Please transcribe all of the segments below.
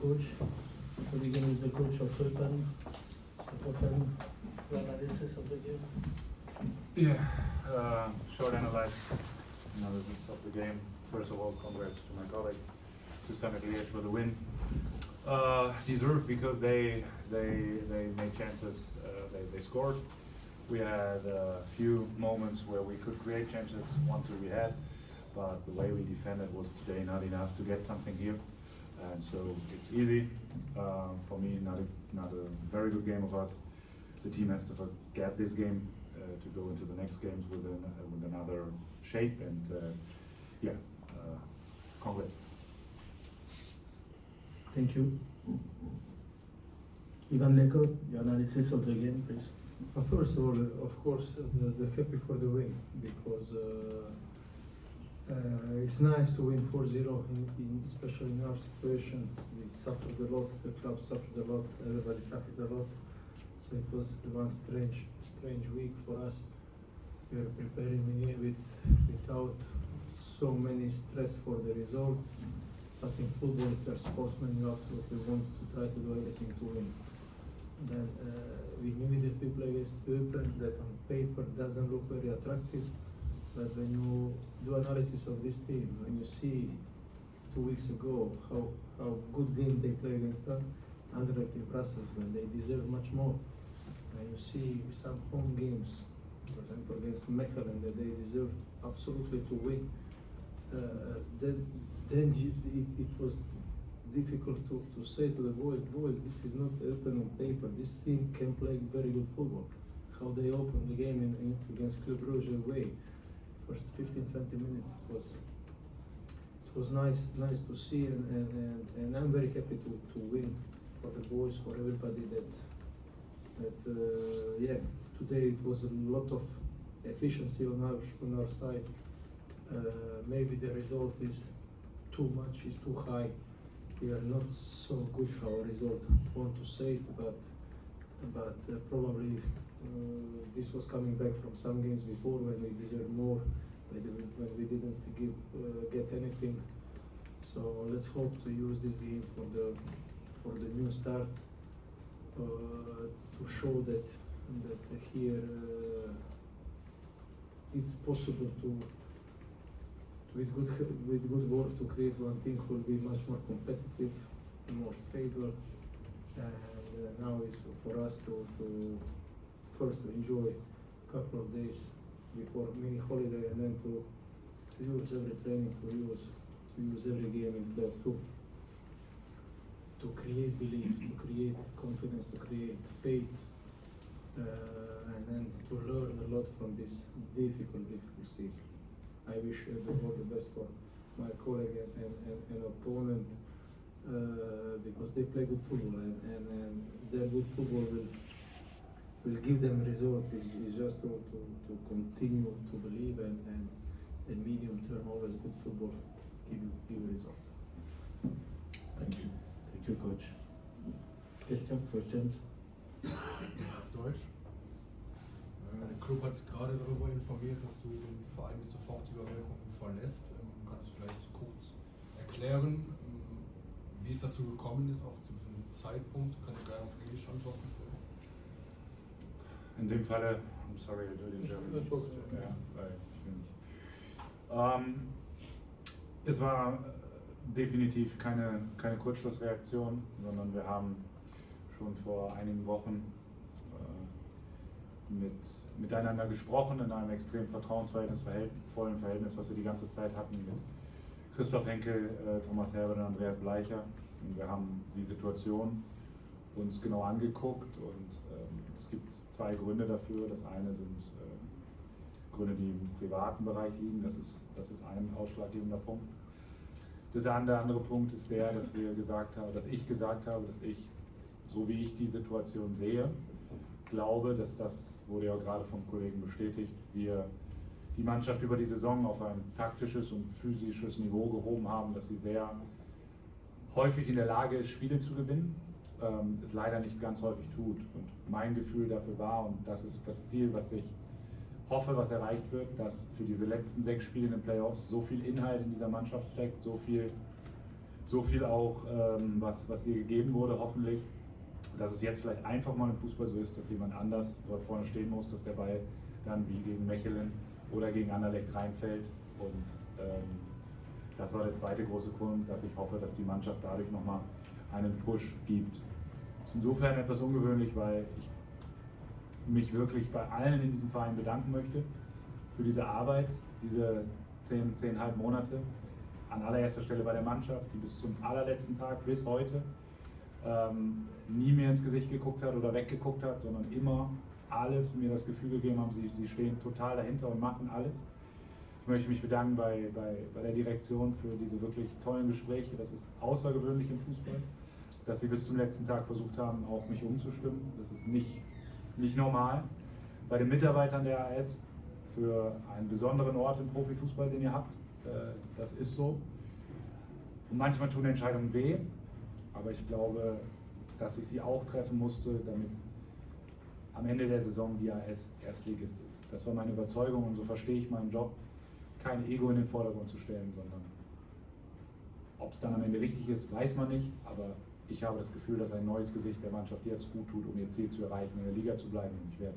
coach. We begin with the coach of Eupen. Stefan, your analysis of the game. Yeah, short analysis of the game. First of all, congrats to my colleague, to Liège for the win. Deserved because they made chances, they scored. We had a few moments where we could create chances, 1-2 we had, but the way we defended was today not enough to get something here. And so it's easy, for me, not a very good game of us. The team has to forget this game to go into the next games with another shape, and congrats. Thank you. Ivan Leko, your analysis of the game, please. First of all, of course, the happy for the win, because it's nice to win 4-0, especially in our situation. We suffered a lot, the club suffered a lot, everybody suffered a lot. So it was one strange week for us. We were preparing the game without so many stress for the result. But in football, if you're sportsmen, you absolutely want to try to do everything to win. Then we immediately play against Eupen, that on paper doesn't look very attractive. But when you do analysis of this team, when you see 2 weeks ago how good game they play against Anderlecht in Brussels, when they deserve much more, and you see some home games, for example against Mechelen, that they deserve absolutely to win, then it was difficult to say to the boys, this is not Eupen on paper, this team can play very good football. How they opened the game against Club Brugge away, first 15-20 minutes, it was nice to see, and I'm very happy to win for the boys, for everybody today it was a lot of efficiency on our side. Maybe the result is too much, is too high. We are not so good our result, I want to say it, but probably this was coming back from some games before when we deserved more, when we didn't get anything. So let's hope to use this game for the new start, to show that here it's possible to with good work to create one team who will be much more competitive, more stable, and now is for us to first to enjoy a couple of days before mini holiday, and then to use every training, to use every game in playoff to create belief, to create confidence, to create faith, and then to learn a lot from this difficult season. I wish all the best for my colleague and opponent, because they play good football, and their good football will give them results. It's just to continue to believe, and medium term always good football give results. Thank you, coach. Questions? Deutsch. Der Club hat gerade darüber informiert, dass du den Verein mit sofortiger Wirkung verlässt. Kannst du vielleicht kurz erklären, wie es dazu gekommen ist, auch zu diesem Zeitpunkt? Kannst du gerne auf Englisch antworten? In dem Falle, I'm sorry, I do it in German. Es war definitiv keine Kurzschlussreaktion, sondern wir haben schon vor einigen Wochen miteinander gesprochen in einem extrem vollen Verhältnis, was wir die ganze Zeit hatten mit Christoph Henkel, Thomas Herbert und Andreas Bleicher. Und wir haben die Situation uns genau angeguckt, und es gibt zwei Gründe dafür. Das eine sind Gründe, die im privaten Bereich liegen. Das ist ein ausschlaggebender Punkt. Der andere Punkt ist der, dass ich gesagt habe, dass ich, so wie ich die Situation sehe, glaube, dass das, wurde ja gerade vom Kollegen bestätigt, wir die Mannschaft über die Saison auf ein taktisches und physisches Niveau gehoben haben, dass sie sehr häufig in der Lage ist, Spiele zu gewinnen, es leider nicht ganz häufig tut. Und mein Gefühl dafür war, und das ist das Ziel, was ich hoffe, was erreicht wird, dass für diese letzten 6 Spiele in den Playoffs so viel Inhalt in dieser Mannschaft steckt, so so viel auch, was dir gegeben wurde, hoffentlich, dass es jetzt vielleicht einfach mal im Fußball so ist, dass jemand anders dort vorne stehen muss, dass der Ball dann wie gegen Mechelen oder gegen Anderlecht reinfällt. Und das war der zweite große Grund, dass ich hoffe, dass die Mannschaft dadurch nochmal einen Push gibt. Das ist insofern etwas ungewöhnlich, weil ich mich wirklich bei allen in diesem Verein bedanken möchte für diese Arbeit, diese 10,5 Monate. An allererster Stelle bei der Mannschaft, die bis zum allerletzten Tag, bis heute, nie mir ins Gesicht geguckt hat oder weggeguckt hat, sondern immer alles mir das Gefühl gegeben haben, sie stehen total dahinter und machen alles. Ich möchte mich bedanken bei der Direktion für diese wirklich tollen Gespräche. Das ist außergewöhnlich im Fußball, dass sie bis zum letzten Tag versucht haben, auch mich umzustimmen. Das ist nicht normal. Bei den Mitarbeitern der AS für einen besonderen Ort im Profifußball, den ihr habt. Das ist so. Und manchmal tun Entscheidungen weh, aber ich glaube, dass ich sie auch treffen musste, damit am Ende der Saison die AS Erstligist ist. Das war meine Überzeugung und so verstehe ich meinen Job, kein Ego in den Vordergrund zu stellen, sondern ob es dann am Ende richtig ist, weiß man nicht, aber ich habe das Gefühl, dass ein neues Gesicht der Mannschaft jetzt gut tut, um ihr Ziel zu erreichen, in der Liga zu bleiben. Und ich werde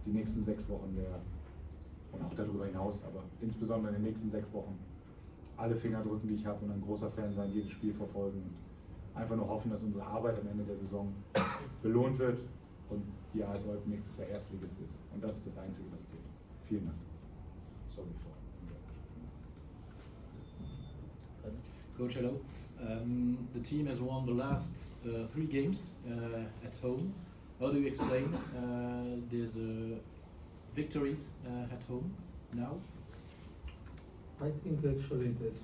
die nächsten 6 Wochen und auch darüber hinaus, aber insbesondere in den nächsten 6 Wochen alle Finger drücken, die ich habe und ein großer Fan sein, jedes Spiel verfolgen und einfach nur hoffen, dass unsere Arbeit am Ende der Saison belohnt wird und die KAS Eupen nächstes Jahr Erstligist ist. Und das ist das Einzige, was zählt. Vielen Dank. Sorry for. Coach, hello. The team has won the last 3 games at home. How do you explain these victories at home now? I think actually that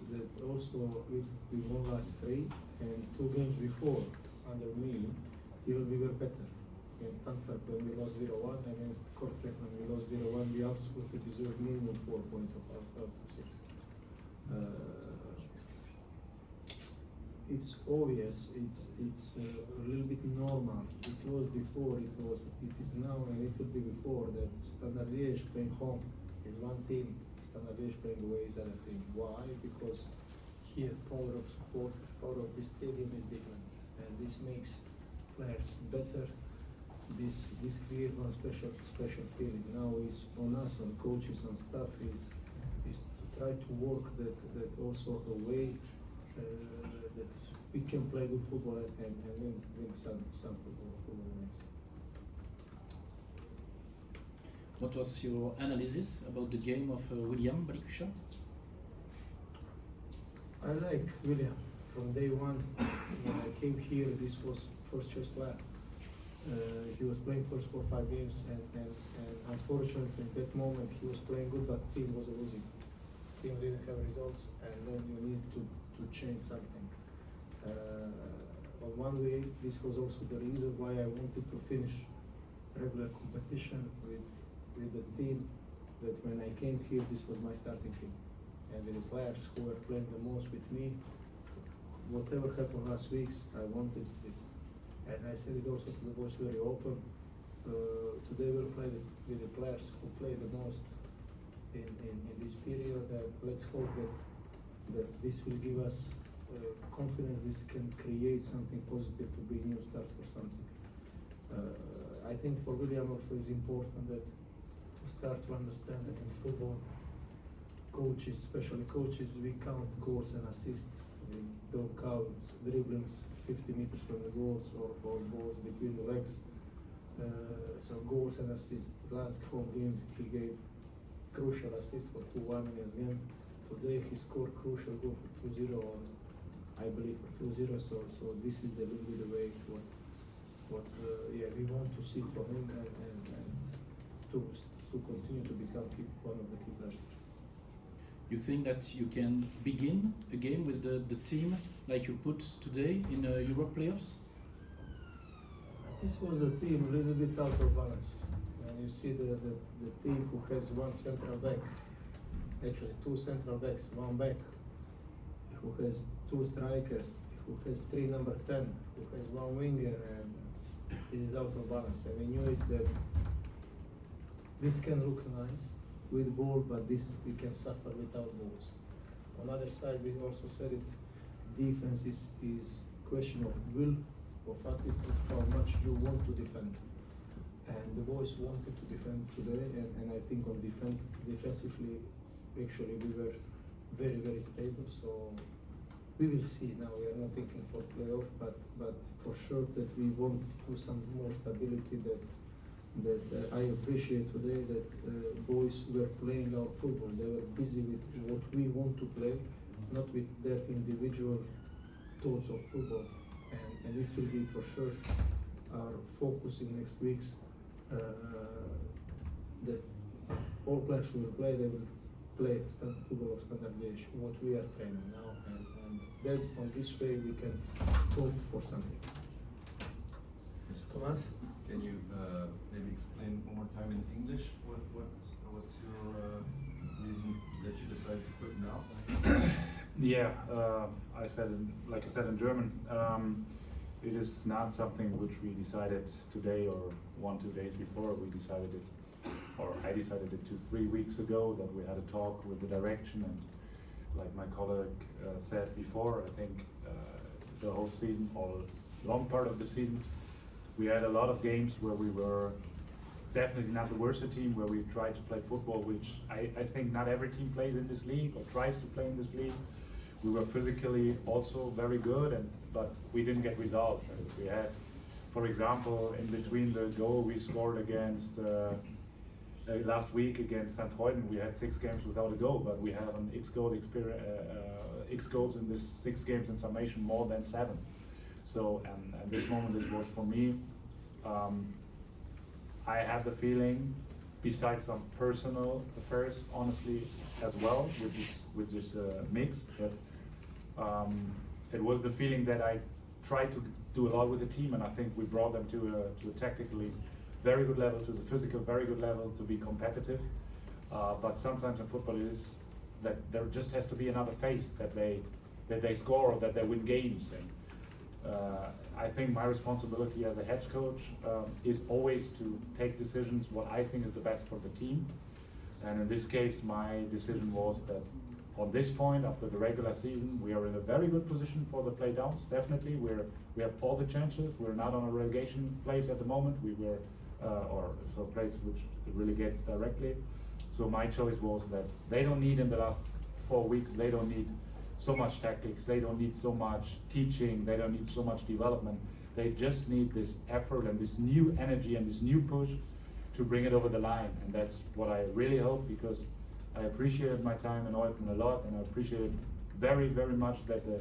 also we won last 3 and 2 games before under me, even we were better. Against Antwerp we lost 0-1, against Kortrijk when we lost 0-1, we absolutely deserved minimum 4 points out of 6. It's obvious, it's a little bit normal. It was before, it is now, and it will be before that Standard Liège playing home is one team, Standard Liège playing away is another team. Why? Because here power of support, power of the stadium is different, and this makes players better. This creates one special feeling. Now is on us, on coaches, on staff is to try to work that also a way. That we can play good football and win some football games. What was your analysis about the game of William Balikusha? I like William. From day one, when I came here, this was first choice player. He was playing first 4-5 games, and unfortunately, at that moment, he was playing good, but team was losing. Team didn't have results, and then you need to change something. On one way, this was also the reason why I wanted to finish regular competition with the team. That when I came here, this was my starting team, and with the players who were playing the most with me. Whatever happened last weeks, I wanted this, and I said it also to the boys very open. Today we'll play with the players who play the most in this period. Let's hope that this will give us confidence. This can create something positive to be a new start for something. I think for William also is important that to start to understand that in football, coaches, especially coaches, we count goals and assists. We don't count dribblings 50 meters from the goals or balls between the legs. So goals and assists. Last home game he gave crucial assist for 2-1 against Ghent. Today he scored crucial goal for 2-0, or I believe for 2-0. So this is the little bit the way what we want to see from him and to continue to become one of the key players. You think that you can begin again with the team like you put today in Europe playoffs? This was the team a little bit out of balance. And you see the team who has one central back, actually 2 central backs, 1 back, who has 2 strikers, who has 3 number 10, who has 1 winger, and this is out of balance. And we knew it that this can look nice with ball, but this we can suffer without balls. On the other side, we also said it, defense is question of will, of attitude, how much you want to defend. And the boys wanted to defend today, and I think on defensively, actually we were very, very stable. So we will see now. We are not thinking for playoff, but for sure that we want to some more stability. That I appreciate today that boys were playing our football. They were busy with what we want to play, not with their individual thoughts of football. And this will be for sure our focus in next weeks. That all players will play. They will play football of standard Liège, what we are training now, and then on this way we can hope for something. Thomas? Can you maybe explain one more time in English what's your reason that you decided to quit now? Yeah, like I said in German, it is not something which we decided today or 1-2 days before. We decided it, or I decided it 2-3 weeks ago, that we had a talk with the direction, and like my colleague said before, I think the whole season, or long part of the season, we had a lot of games where we were definitely not the worst team, where we tried to play football, which I think not every team plays in this league or tries to play in this league. We were physically also very good, but we didn't get results. And we had, for example, in between the goal we scored against last week against St. Heuden, we had 6 games without a goal, but we have an X goals in this 6 games in summation, more than 7. So, and at this moment, it was for me, I had the feeling, besides some personal affairs, honestly, as well, which is mixed, but it was the feeling that I tried to do a lot with the team, and I think we brought them to a tactically very good level, to the physical very good level, to be competitive. But sometimes in football it is that there just has to be another phase, that they score or that they win games. And I think my responsibility as a head coach is always to take decisions what I think is the best for the team. And in this case, my decision was that on this point, after the regular season, we are in a very good position for the playdowns. Definitely, we have all the chances. We're not on a relegation place at the moment. We were, or so a place which relegates directly. So my choice was that they don't need, in the last 4 weeks, they don't need so much tactics, they don't need so much teaching, they don't need so much development. They just need this effort and this new energy and this new push to bring it over the line. And that's what I really hope, because I appreciated my time in Eupen a lot, and I appreciated very, very much that the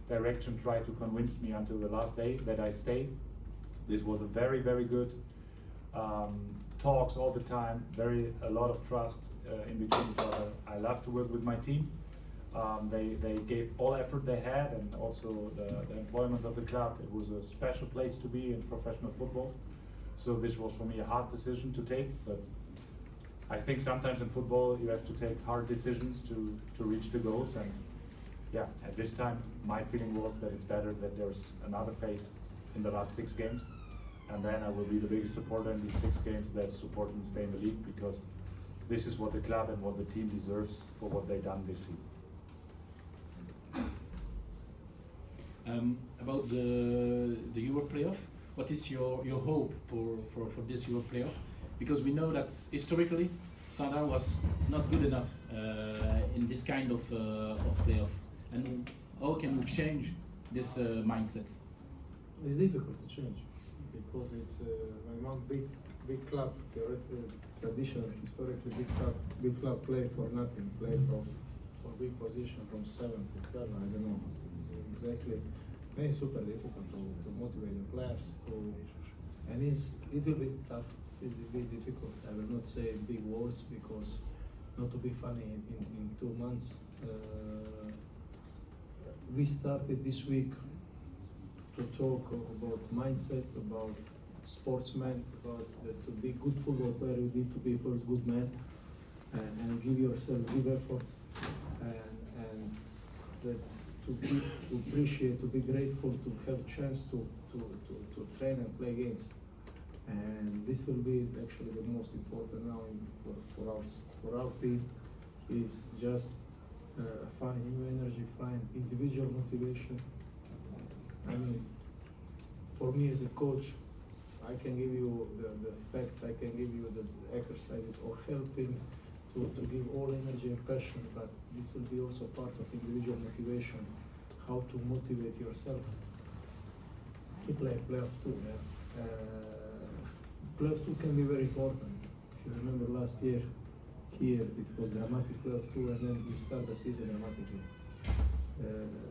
direction tried to convince me until the last day that I stay. This was a very, very good talks all the time, a lot of trust in between each other. I love to work with my team. They gave all effort they had, and also the employment of the club. It was a special place to be in professional football. So this was for me a hard decision to take, but I think sometimes in football you have to take hard decisions to reach the goals. And yeah, at this time my feeling was that it's better that there's another phase in the last 6 games, and then I will be the biggest supporter in these 6 games that support me stay in the league, because this is what the club and what the team deserves for what they've done this season. About the Euro playoff, what is your hope for this Euro playoff? Because we know that historically Standard was not good enough in this kind of playoff, and how can we change this mindset? It's difficult to change because it's among big club, traditional, historically big club play for nothing, play for big position from 7 to 12. I don't know exactly. It's super difficult to motivate the players and it will be tough. It will be difficult. I will not say big words, because not to be funny, in 2 months we started this week to talk about mindset, about sportsmen, about to be good football player you need to be first good man, and give yourself give effort, and that to appreciate, to be grateful, to have a chance to train and play games. And this will be actually the most important now for our team, is just find new energy, find individual motivation. I mean, for me as a coach, I can give you the facts, I can give you the exercises or helping to give all energy and passion, but this will be also part of individual motivation, how to motivate yourself to play playoff 2. Yeah? Playoff 2 can be very important. If you remember last year, here it was dramatic playoff 2 and then you start the season dramatically.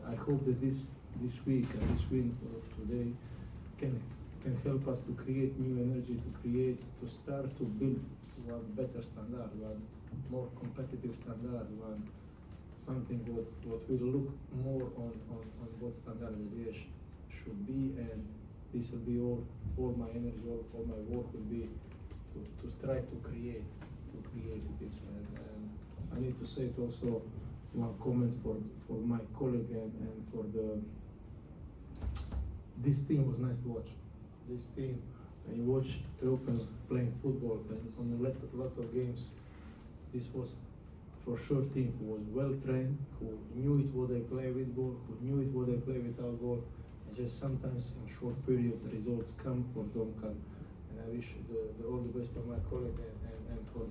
I hope that this week and this win of today can help us to create new energy, to start to build one better standard, one more competitive standard, one something what will look more on what standard the Liège should be, and this will be all my energy, all my work will be to try to create this. And I need to say it also one comment for my colleague and for this team was nice to watch. This team, when you watch Eupen playing football and on a lot of games, this was for sure team who was well trained, who knew it what they play with ball, who knew it what they play without ball. And just sometimes in short period the results come or don't come. And I wish the all the best for my colleague and for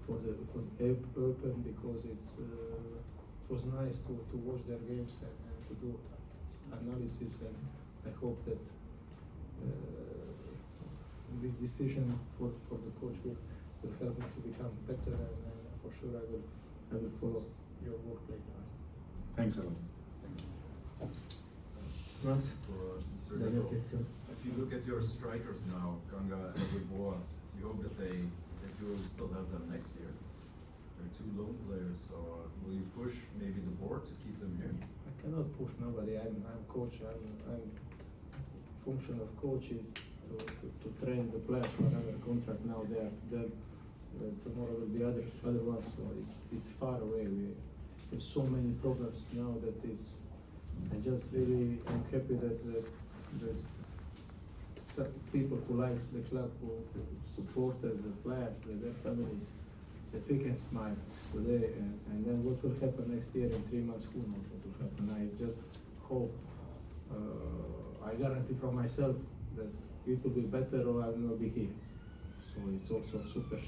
Eupen, because it was nice to watch their games and to do analysis, and I hope that this decision for the coach will help me to become better, and for sure I will follow your work later on. Thanks a lot. Mats, For Mr. dernière Gabo, question. if you look at your strikers now, Ganga and Dubois, you hope that you will still have them next year. They're two lone players, so will you push maybe the board to keep them here? I cannot push nobody. I'm coach. I'm function of coach is to train the players for another contract. Now they're tomorrow will be other ones, so it's far away. There's so many problems now that it's. I just really am happy that some people who likes the club, who supporters, the players, their families, that we can smile today, and then what will happen next year in 3 months, who knows what will happen. I just hope, I guarantee from myself that it will be better or I will not be here. So it's also super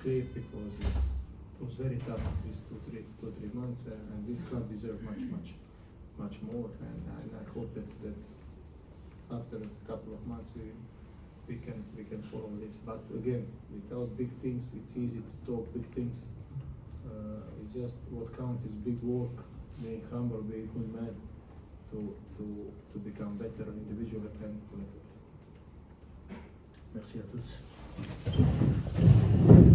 clear, because it was very tough these 2-3 months, and this club deserves much more, and I hope that after a couple of months we can follow this. But again, without big things, it's easy to talk big things. It's just what counts is big work, being humble, being a good man, to become better individual and collectively. Merci à tous.